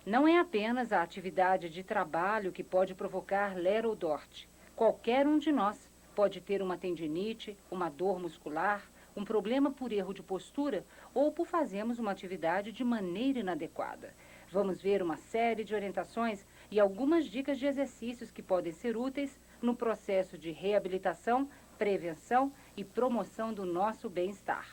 Não é apenas a atividade de trabalho que pode provocar LER ou DORT. Qualquer um de nós pode ter uma tendinite, uma dor muscular, um problema por erro de postura ou por fazermos uma atividade de maneira inadequada. Vamos ver uma série de orientações e algumas dicas de exercícios que podem ser úteis no processo de reabilitação, prevenção e promoção do nosso bem-estar.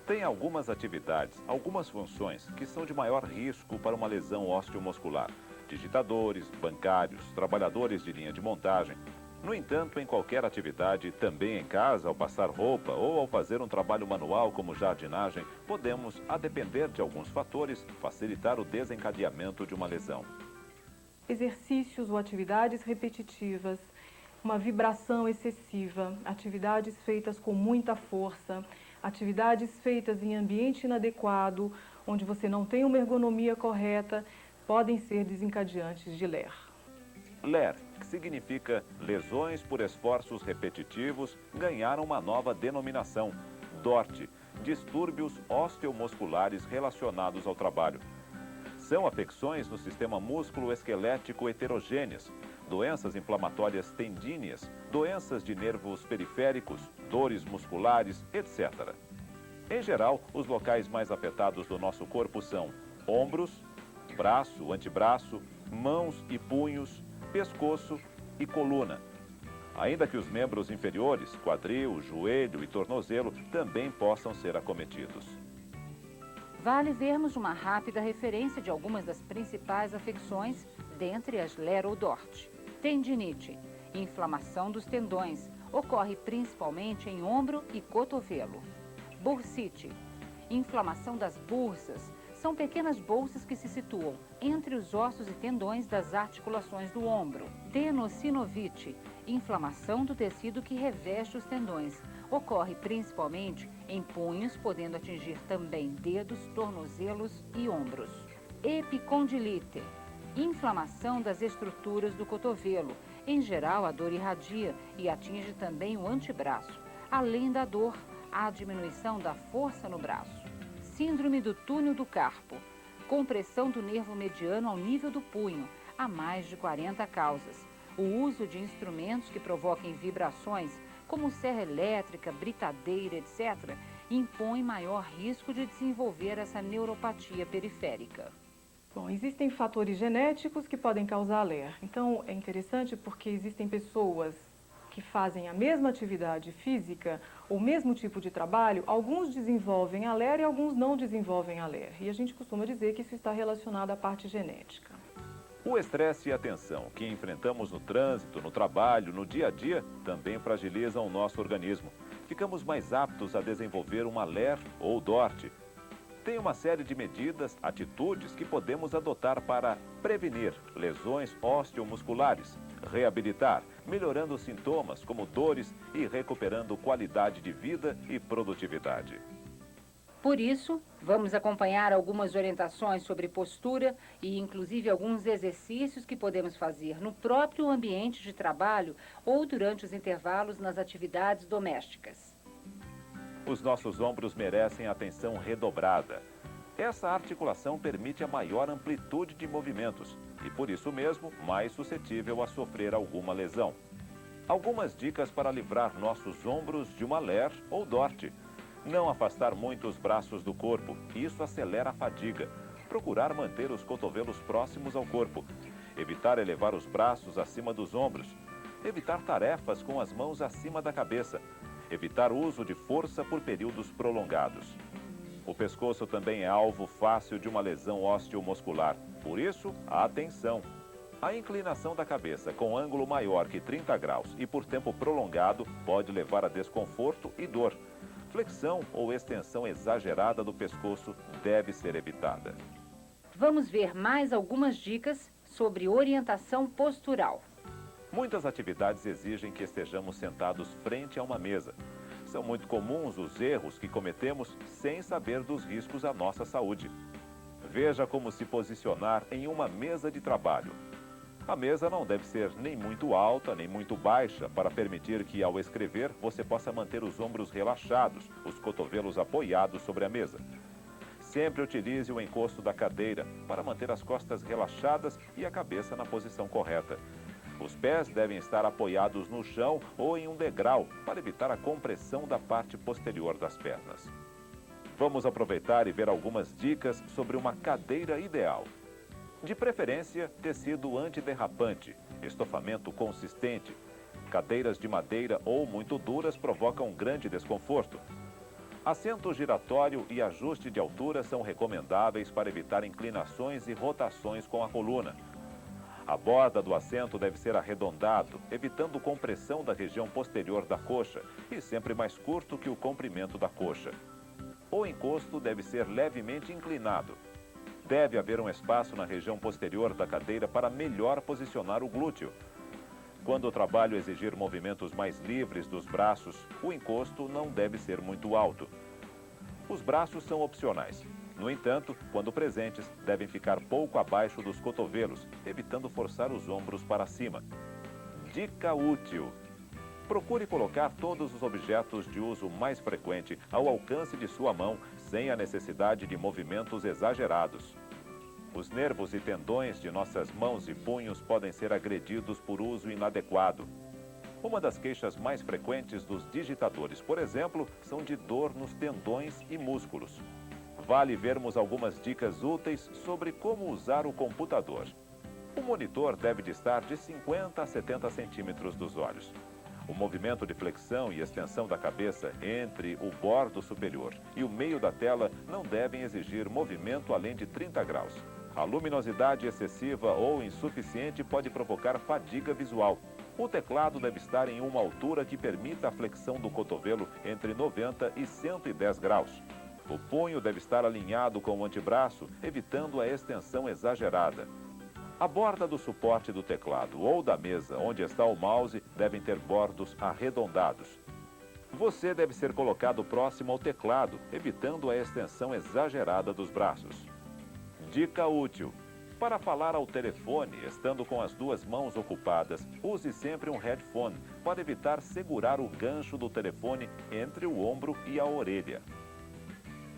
Tem algumas atividades, algumas funções que são de maior risco para uma lesão osteomuscular. Digitadores, bancários, trabalhadores de linha de montagem. No entanto, em qualquer atividade, também em casa, ao passar roupa ou ao fazer um trabalho manual como jardinagem, podemos, a depender de alguns fatores, facilitar o desencadeamento de uma lesão. Exercícios ou atividades repetitivas, uma vibração excessiva, atividades feitas com muita força, atividades feitas em ambiente inadequado, onde você não tem uma ergonomia correta, podem ser desencadeantes de LER. LER, que significa lesões por esforços repetitivos, ganharam uma nova denominação, DORT, distúrbios osteomusculares relacionados ao trabalho. São afecções no sistema músculo-esquelético heterogêneas, doenças inflamatórias tendíneas, doenças de nervos periféricos, dores musculares, etc. Em geral, os locais mais afetados do nosso corpo são ombros, braço, antebraço, mãos e punhos, pescoço e coluna. Ainda que os membros inferiores, quadril, joelho e tornozelo, também possam ser acometidos. Vale vermos uma rápida referência de algumas das principais afecções, dentre as LER ou DORT. Tendinite, inflamação dos tendões, ocorre principalmente em ombro e cotovelo. Bursite, inflamação das bursas, são pequenas bolsas que se situam entre os ossos e tendões das articulações do ombro. Tenossinovite, inflamação do tecido que reveste os tendões. Ocorre principalmente em punhos, podendo atingir também dedos, tornozelos e ombros. Epicondilite, inflamação das estruturas do cotovelo. Em geral, a dor irradia e atinge também o antebraço. Além da dor, há diminuição da força no braço. Síndrome do túnel do carpo, compressão do nervo mediano ao nível do punho, há mais de 40 causas. O uso de instrumentos que provoquem vibrações, como serra elétrica, britadeira, etc., impõe maior risco de desenvolver essa neuropatia periférica. Bom, existem fatores genéticos que podem causar LER. Então, é interessante porque existem pessoas que fazem a mesma atividade física, ou o mesmo tipo de trabalho, alguns desenvolvem a LER e alguns não desenvolvem a LER. E a gente costuma dizer que isso está relacionado à parte genética. O estresse e a tensão que enfrentamos no trânsito, no trabalho, no dia a dia, também fragilizam o nosso organismo. Ficamos mais aptos a desenvolver uma LER ou DORT. Tem uma série de medidas, atitudes que podemos adotar para prevenir lesões osteomusculares, reabilitar, melhorando sintomas como dores e recuperando qualidade de vida e produtividade. Por isso, vamos acompanhar algumas orientações sobre postura e, inclusive, alguns exercícios que podemos fazer no próprio ambiente de trabalho ou durante os intervalos nas atividades domésticas. Os nossos ombros merecem atenção redobrada. Essa articulação permite a maior amplitude de movimentos e, por isso mesmo, mais suscetível a sofrer alguma lesão. Algumas dicas para livrar nossos ombros de uma LER ou DORT. Não afastar muito os braços do corpo, isso acelera a fadiga. Procurar manter os cotovelos próximos ao corpo. Evitar elevar os braços acima dos ombros. Evitar tarefas com as mãos acima da cabeça. Evitar o uso de força por períodos prolongados. O pescoço também é alvo fácil de uma lesão osteomuscular. Por isso, atenção! A inclinação da cabeça com ângulo maior que 30 graus e por tempo prolongado pode levar a desconforto e dor. Flexão ou extensão exagerada do pescoço deve ser evitada. Vamos ver mais algumas dicas sobre orientação postural. Muitas atividades exigem que estejamos sentados frente a uma mesa. São muito comuns os erros que cometemos sem saber dos riscos à nossa saúde. Veja como se posicionar em uma mesa de trabalho. A mesa não deve ser nem muito alta, nem muito baixa, para permitir que, ao escrever, você possa manter os ombros relaxados, os cotovelos apoiados sobre a mesa. Sempre utilize o encosto da cadeira para manter as costas relaxadas e a cabeça na posição correta. Os pés devem estar apoiados no chão ou em um degrau para evitar a compressão da parte posterior das pernas. Vamos aproveitar e ver algumas dicas sobre uma cadeira ideal. De preferência, tecido antiderrapante, estofamento consistente. Cadeiras de madeira ou muito duras provocam grande desconforto. Assento giratório e ajuste de altura são recomendáveis para evitar inclinações e rotações com a coluna. A borda do assento deve ser arredondado, evitando compressão da região posterior da coxa e sempre mais curto que o comprimento da coxa. O encosto deve ser levemente inclinado. Deve haver um espaço na região posterior da cadeira para melhor posicionar o glúteo. Quando o trabalho exigir movimentos mais livres dos braços, o encosto não deve ser muito alto. Os braços são opcionais. No entanto, quando presentes, devem ficar pouco abaixo dos cotovelos, evitando forçar os ombros para cima. Dica útil: procure colocar todos os objetos de uso mais frequente ao alcance de sua mão, sem a necessidade de movimentos exagerados. Os nervos e tendões de nossas mãos e punhos podem ser agredidos por uso inadequado. Uma das queixas mais frequentes dos digitadores, por exemplo, são de dor nos tendões e músculos. Vale vermos algumas dicas úteis sobre como usar o computador. O monitor deve distar de 50 a 70 centímetros dos olhos. O movimento de flexão e extensão da cabeça entre o bordo superior e o meio da tela não devem exigir movimento além de 30 graus. A luminosidade excessiva ou insuficiente pode provocar fadiga visual. O teclado deve estar em uma altura que permita a flexão do cotovelo entre 90 e 110 graus. O punho deve estar alinhado com o antebraço, evitando a extensão exagerada. A borda do suporte do teclado ou da mesa onde está o mouse devem ter bordos arredondados. Você deve ser colocado próximo ao teclado, evitando a extensão exagerada dos braços. Dica útil: para falar ao telefone, estando com as duas mãos ocupadas, use sempre um headphone para evitar segurar o gancho do telefone entre o ombro e a orelha.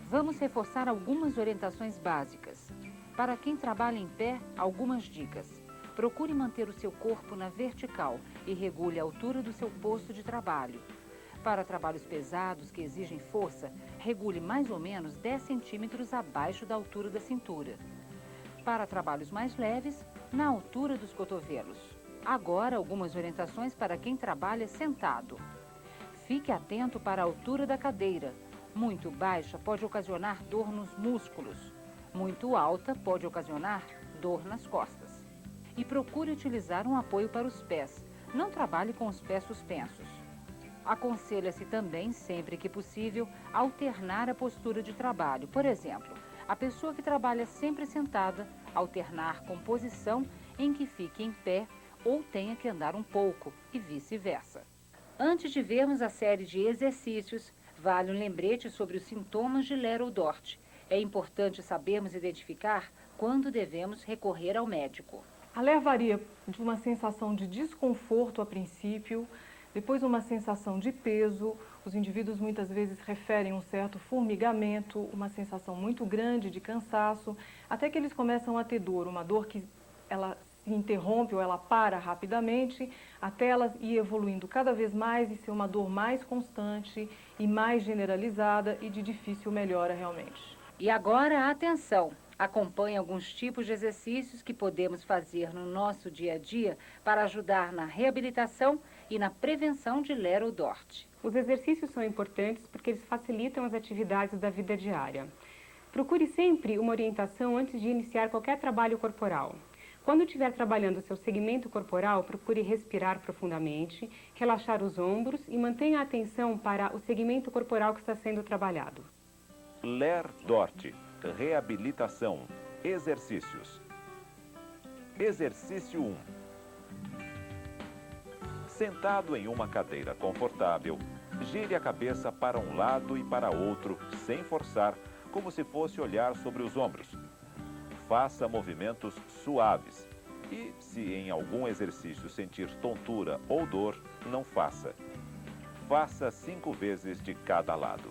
Vamos reforçar algumas orientações básicas. Para quem trabalha em pé, algumas dicas. Procure manter o seu corpo na vertical e regule a altura do seu posto de trabalho. Para trabalhos pesados que exigem força, regule mais ou menos 10 centímetros abaixo da altura da cintura. Para trabalhos mais leves, na altura dos cotovelos. Agora, algumas orientações para quem trabalha sentado. Fique atento para a altura da cadeira. Muito baixa pode ocasionar dor nos músculos. Muito alta pode ocasionar dor nas costas. E procure utilizar um apoio para os pés. Não trabalhe com os pés suspensos. Aconselha-se também, sempre que possível, alternar a postura de trabalho. Por exemplo, a pessoa que trabalha sempre sentada, alternar com posição em que fique em pé ou tenha que andar um pouco, e vice-versa. Antes de vermos a série de exercícios, vale um lembrete sobre os sintomas de Ler-ou-Dort. É importante sabermos identificar quando devemos recorrer ao médico. A LER varia de uma sensação de desconforto a princípio, depois uma sensação de peso. Os indivíduos muitas vezes referem um certo formigamento, uma sensação muito grande de cansaço, até que eles começam a ter dor, uma dor que ela se interrompe ou ela para rapidamente, até ela ir evoluindo cada vez mais e ser uma dor mais constante e mais generalizada e de difícil melhora realmente. E agora, atenção! Acompanhe alguns tipos de exercícios que podemos fazer no nosso dia a dia para ajudar na reabilitação e na prevenção de Ler-ou-Dort. Os exercícios são importantes porque eles facilitam as atividades da vida diária. Procure sempre uma orientação antes de iniciar qualquer trabalho corporal. Quando estiver trabalhando o seu segmento corporal, procure respirar profundamente, relaxar os ombros e mantenha a atenção para o segmento corporal que está sendo trabalhado. Ler-Dort. Reabilitação. Exercícios. Exercício 1. Sentado em uma cadeira confortável, gire a cabeça para um lado e para outro, sem forçar, como se fosse olhar sobre os ombros. Faça movimentos suaves e, se em algum exercício sentir tontura ou dor, não faça. Faça 5 vezes de cada lado.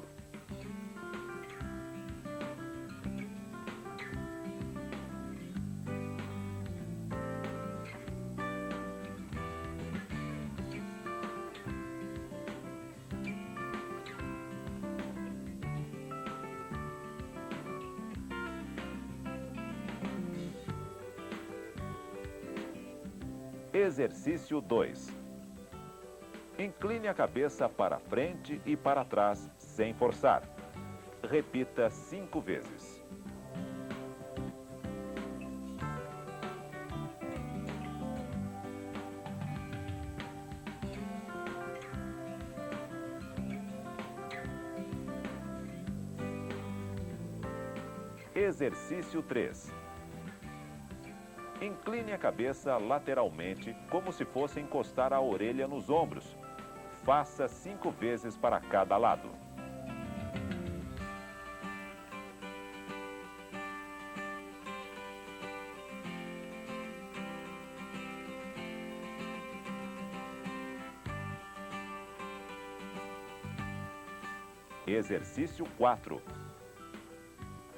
Exercício 2. Incline a cabeça para frente e para trás, sem forçar. Repita 5 vezes. Exercício 3. Incline a cabeça lateralmente, como se fosse encostar a orelha nos ombros. Faça 5 vezes para cada lado. Exercício 4.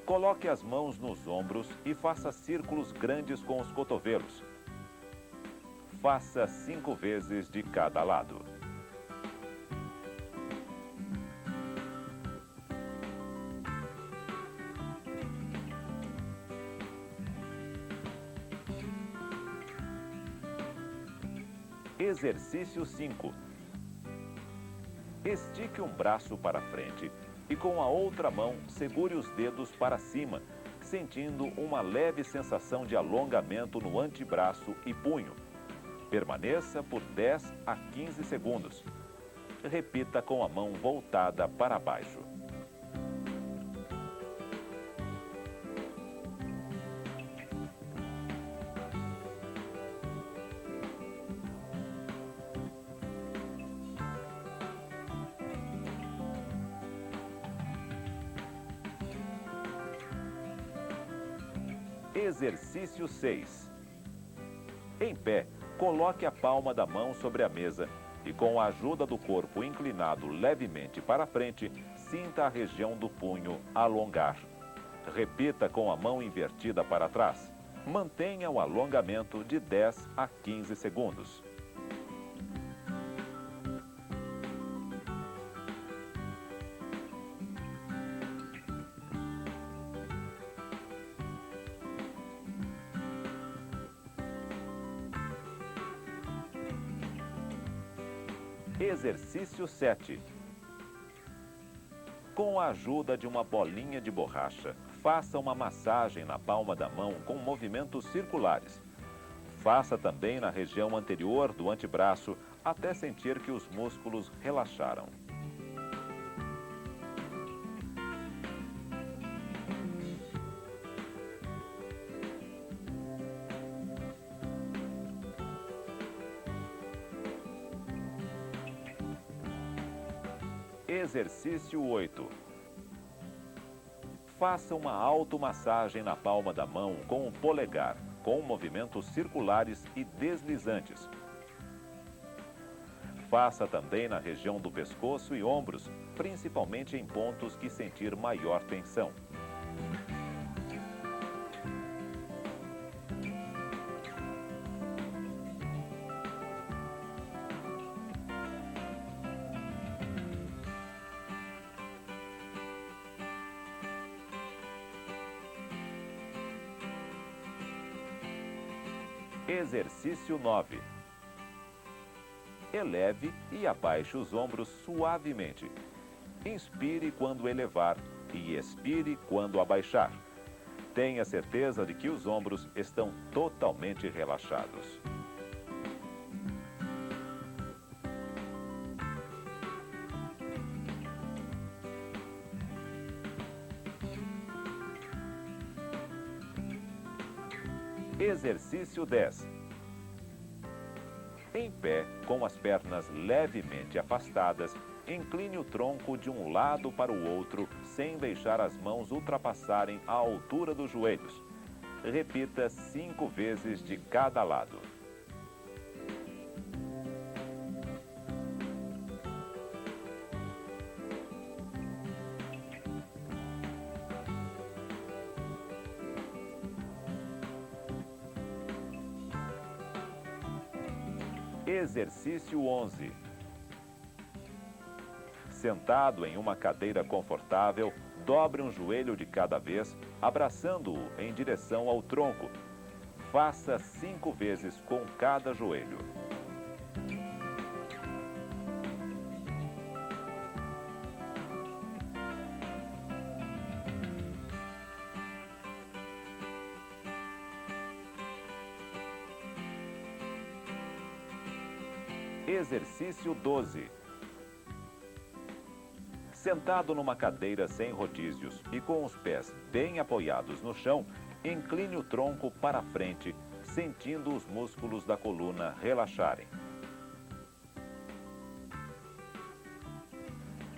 Coloque as mãos nos ombros e faça círculos grandes com os cotovelos. Faça 5 vezes de cada lado. Exercício 5. Estique um braço para frente e com a outra mão segure os dedos para cima, sentindo uma leve sensação de alongamento no antebraço e punho. Permaneça por 10 a 15 segundos. Repita com a mão voltada para baixo. Exercício 6. Em pé, coloque a palma da mão sobre a mesa e, com a ajuda do corpo inclinado levemente para frente, sinta a região do punho alongar. Repita com a mão invertida para trás. Mantenha o alongamento de 10 a 15 segundos. Exercício 7. Com a ajuda de uma bolinha de borracha, faça uma massagem na palma da mão com movimentos circulares. Faça também na região anterior do antebraço até sentir que os músculos relaxaram. Exercício 8. Faça uma automassagem na palma da mão com o polegar, com movimentos circulares e deslizantes. Faça também na região do pescoço e ombros, principalmente em pontos que sentir maior tensão. Exercício 9. Eleve e abaixe os ombros suavemente. Inspire quando elevar e expire quando abaixar. Tenha certeza de que os ombros estão totalmente relaxados. Exercício 10. Em pé, com as pernas levemente afastadas, incline o tronco de um lado para o outro, sem deixar as mãos ultrapassarem a altura dos joelhos. Repita 5 vezes de cada lado. Exercício 11. Sentado em uma cadeira confortável, dobre um joelho de cada vez, abraçando-o em direção ao tronco. Faça 5 vezes com cada joelho. Exercício 12. Sentado numa cadeira sem rodízios e com os pés bem apoiados no chão, incline o tronco para frente, sentindo os músculos da coluna relaxarem.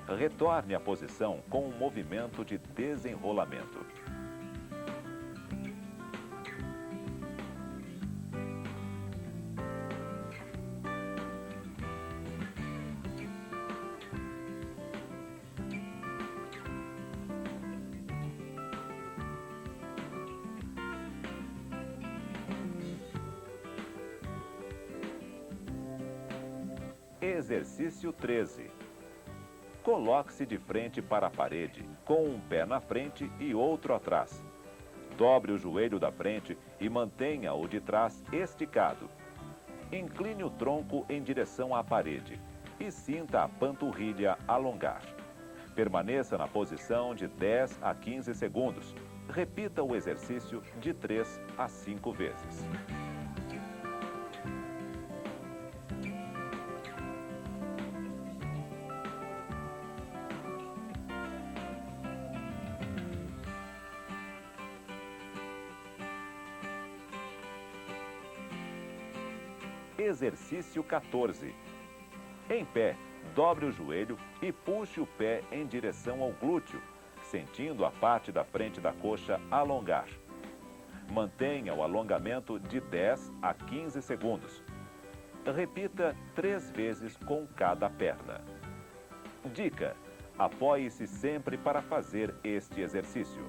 Retorne à posição com um movimento de desenrolamento. Exercício 13. Coloque-se de frente para a parede, com um pé na frente e outro atrás. Dobre o joelho da frente e mantenha o de trás esticado. Incline o tronco em direção à parede e sinta a panturrilha alongar. Permaneça na posição de 10 a 15 segundos. Repita o exercício de 3 a 5 vezes. Exercício 14. Em pé, dobre o joelho e puxe o pé em direção ao glúteo, sentindo a parte da frente da coxa alongar. Mantenha o alongamento de 10 a 15 segundos. Repita 3 vezes com cada perna. Dica: apoie-se sempre para fazer este exercício.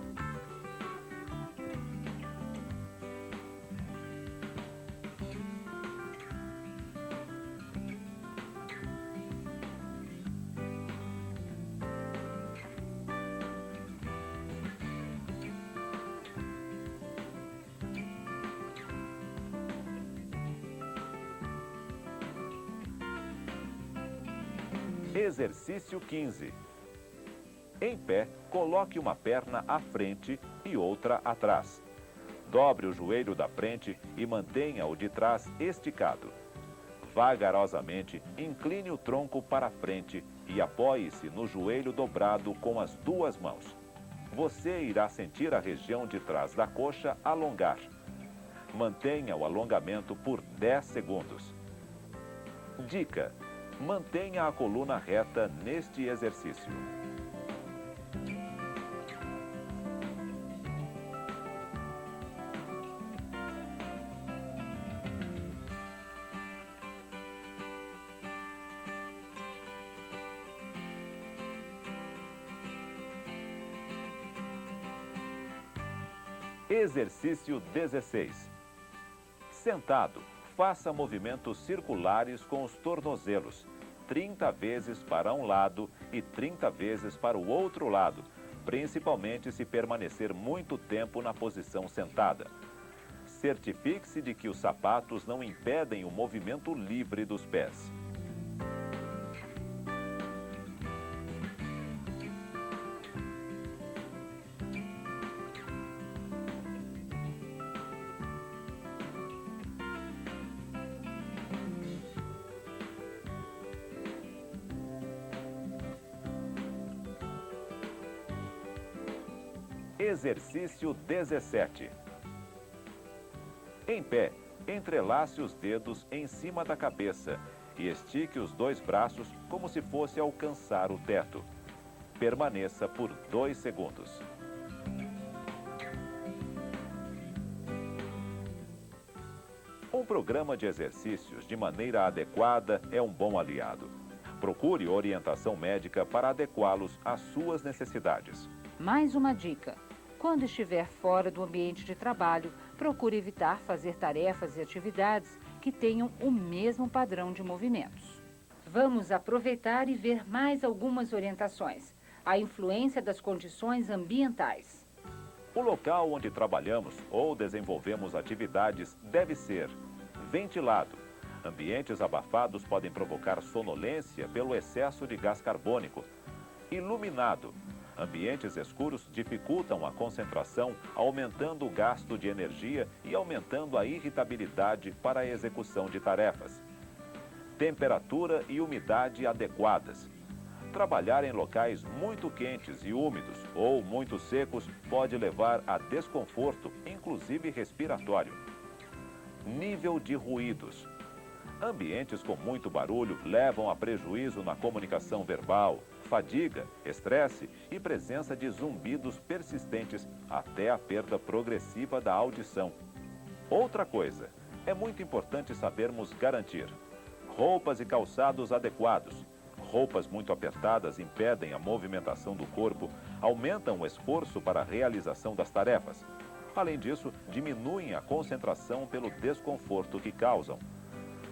Exercício 15. Em pé, coloque uma perna à frente e outra atrás. Dobre o joelho da frente e mantenha o de trás esticado. Vagarosamente, incline o tronco para frente e apoie-se no joelho dobrado com as 2 mãos. Você irá sentir a região de trás da coxa alongar. Mantenha o alongamento por 10 segundos. Dica: mantenha a coluna reta neste exercício. Exercício 16. Sentado, faça movimentos circulares com os tornozelos, 30 vezes para um lado e 30 vezes para o outro lado, principalmente se permanecer muito tempo na posição sentada. Certifique-se de que os sapatos não impedem o movimento livre dos pés. Exercício 17. Em pé, entrelace os dedos em cima da cabeça e estique os 2 braços como se fosse alcançar o teto. Permaneça por 2 segundos. Um programa de exercícios de maneira adequada é um bom aliado. Procure orientação médica para adequá-los às suas necessidades. Mais uma dica: quando estiver fora do ambiente de trabalho, procure evitar fazer tarefas e atividades que tenham o mesmo padrão de movimentos. Vamos aproveitar e ver mais algumas orientações. A influência das condições ambientais. O local onde trabalhamos ou desenvolvemos atividades deve ser ventilado. Ambientes abafados podem provocar sonolência pelo excesso de gás carbônico. Iluminado. Ambientes escuros dificultam a concentração, aumentando o gasto de energia e aumentando a irritabilidade para a execução de tarefas. Temperatura e umidade adequadas. Trabalhar em locais muito quentes e úmidos ou muito secos pode levar a desconforto, inclusive respiratório. Nível de ruídos. Ambientes com muito barulho levam a prejuízo na comunicação verbal, fadiga, estresse e presença de zumbidos persistentes até a perda progressiva da audição. Outra coisa, é muito importante sabermos garantir roupas e calçados adequados. Roupas muito apertadas impedem a movimentação do corpo, aumentam o esforço para a realização das tarefas. Além disso, diminuem a concentração pelo desconforto que causam.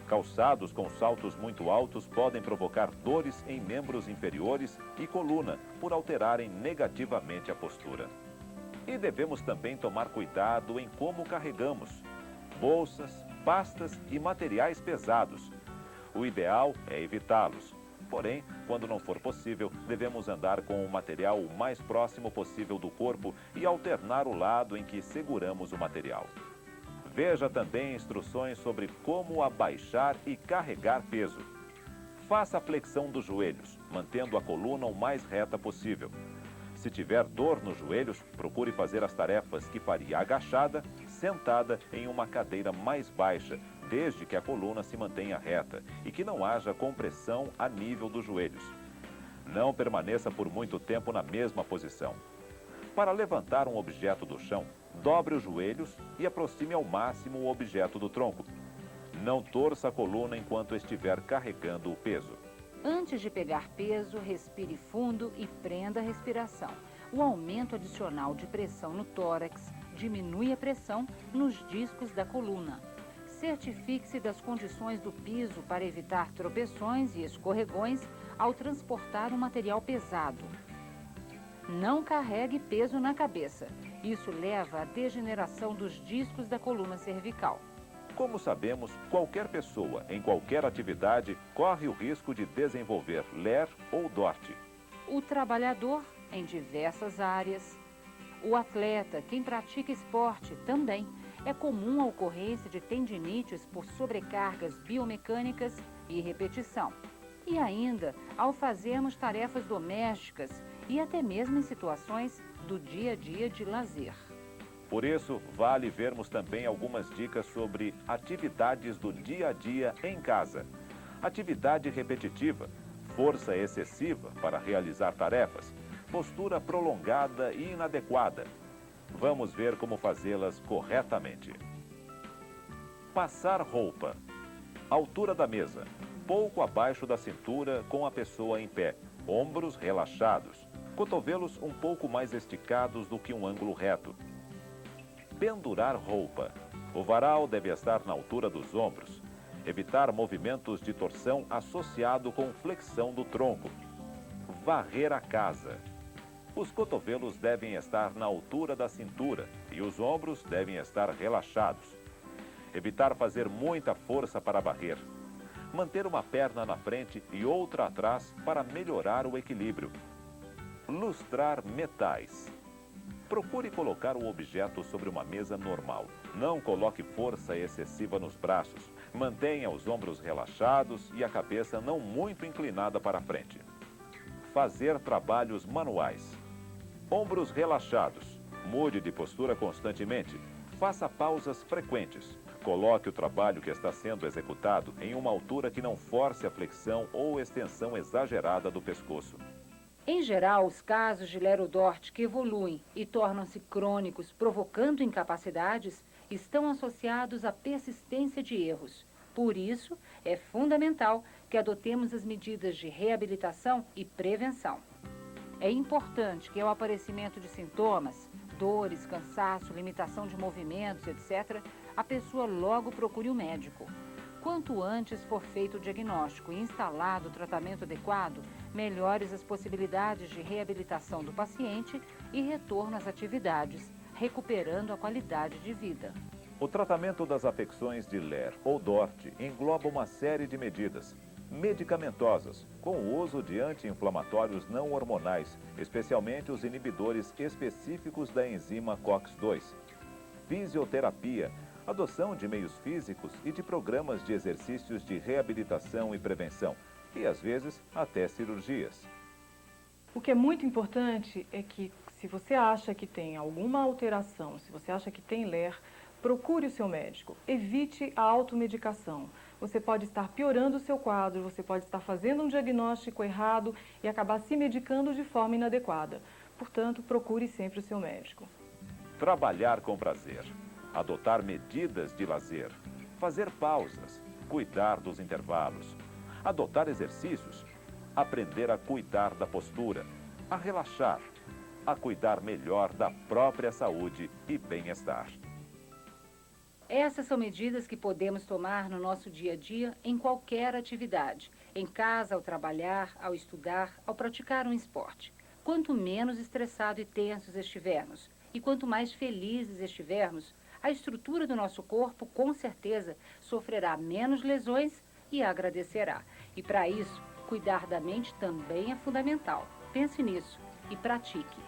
Calçados com saltos muito altos podem provocar dores em membros inferiores e coluna, por alterarem negativamente a postura. E devemos também tomar cuidado em como carregamos bolsas, pastas e materiais pesados. O ideal é evitá-los. Porém, quando não for possível, devemos andar com o material o mais próximo possível do corpo e alternar o lado em que seguramos o material. Veja também instruções sobre como abaixar e carregar peso. Faça a flexão dos joelhos, mantendo a coluna o mais reta possível. Se tiver dor nos joelhos, procure fazer as tarefas que faria agachada, sentada em uma cadeira mais baixa, desde que a coluna se mantenha reta e que não haja compressão a nível dos joelhos. Não permaneça por muito tempo na mesma posição. Para levantar um objeto do chão, dobre os joelhos e aproxime ao máximo o objeto do tronco. Não torça a coluna enquanto estiver carregando o peso. Antes de pegar peso, respire fundo e prenda a respiração. O aumento adicional de pressão no tórax diminui a pressão nos discos da coluna. Certifique-se das condições do piso para evitar tropeções e escorregões ao transportar um material pesado. Não carregue peso na cabeça. Isso leva à degeneração dos discos da coluna cervical. Como sabemos, qualquer pessoa, em qualquer atividade, corre o risco de desenvolver LER ou DORT. O trabalhador, em diversas áreas. O atleta, quem pratica esporte, também. É comum a ocorrência de tendinites por sobrecargas biomecânicas e repetição. E ainda, ao fazermos tarefas domésticas e até mesmo em situações do dia a dia de lazer. Por isso, vale vermos também algumas dicas sobre atividades do dia a dia em casa. Atividade repetitiva, força excessiva para realizar tarefas, postura prolongada e inadequada. Vamos ver como fazê-las corretamente. Passar roupa. Altura da mesa, pouco abaixo da cintura com a pessoa em pé, ombros relaxados, cotovelos um pouco mais esticados do que um ângulo reto. Pendurar roupa. O varal deve estar na altura dos ombros. Evitar movimentos de torção associado com flexão do tronco. Varrer a casa. Os cotovelos devem estar na altura da cintura e os ombros devem estar relaxados. Evitar fazer muita força para varrer. Manter uma perna na frente e outra atrás para melhorar o equilíbrio. Lustrar metais. Procure colocar o objeto sobre uma mesa normal. Não coloque força excessiva nos braços. Mantenha os ombros relaxados e a cabeça não muito inclinada para frente. Fazer trabalhos manuais. Ombros relaxados. Mude de postura constantemente. Faça pausas frequentes. Coloque o trabalho que está sendo executado em uma altura que não force a flexão ou extensão exagerada do pescoço. Em geral, os casos de LER ou DORT que evoluem e tornam-se crônicos, provocando incapacidades, estão associados à persistência de erros. Por isso, é fundamental que adotemos as medidas de reabilitação e prevenção. É importante que ao aparecimento de sintomas, dores, cansaço, limitação de movimentos, etc., a pessoa logo procure o médico. Quanto antes for feito o diagnóstico e instalado o tratamento adequado, melhores as possibilidades de reabilitação do paciente e retorno às atividades, recuperando a qualidade de vida. O tratamento das afecções de Lehr ou Dort engloba uma série de medidas medicamentosas, com o uso de anti-inflamatórios não hormonais, especialmente os inibidores específicos da enzima COX-2, fisioterapia, adoção de meios físicos e de programas de exercícios de reabilitação e prevenção, e às vezes até cirurgias. O que é muito importante é que, se você acha que tem alguma alteração, se você acha que tem Lehr, procure o seu médico. Evite a automedicação. Você pode estar piorando o seu quadro, você pode estar fazendo um diagnóstico errado e acabar se medicando de forma inadequada. Portanto, procure sempre o seu médico. Trabalhar com prazer, adotar medidas de lazer, fazer pausas, cuidar dos intervalos, adotar exercícios, aprender a cuidar da postura, a relaxar, a cuidar melhor da própria saúde e bem-estar. Essas são medidas que podemos tomar no nosso dia a dia em qualquer atividade, em casa, ao trabalhar, ao estudar, ao praticar um esporte. Quanto menos estressado e tensos estivermos, e quanto mais felizes estivermos, a estrutura do nosso corpo, com certeza, sofrerá menos lesões e agradecerá. E para isso, cuidar da mente também é fundamental. Pense nisso e pratique.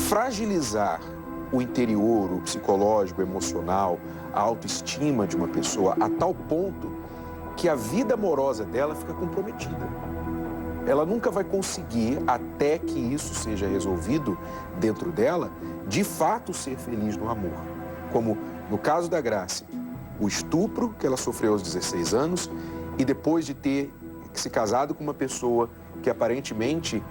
fragilizar o interior, o psicológico, o emocional, a autoestima de uma pessoa a tal ponto que a vida amorosa dela fica comprometida. Ela nunca vai conseguir, até que isso seja resolvido dentro dela, de fato ser feliz no amor. Como no caso da Grace, o estupro que ela sofreu aos 16 anos e depois de ter se casado com uma pessoa que aparentemente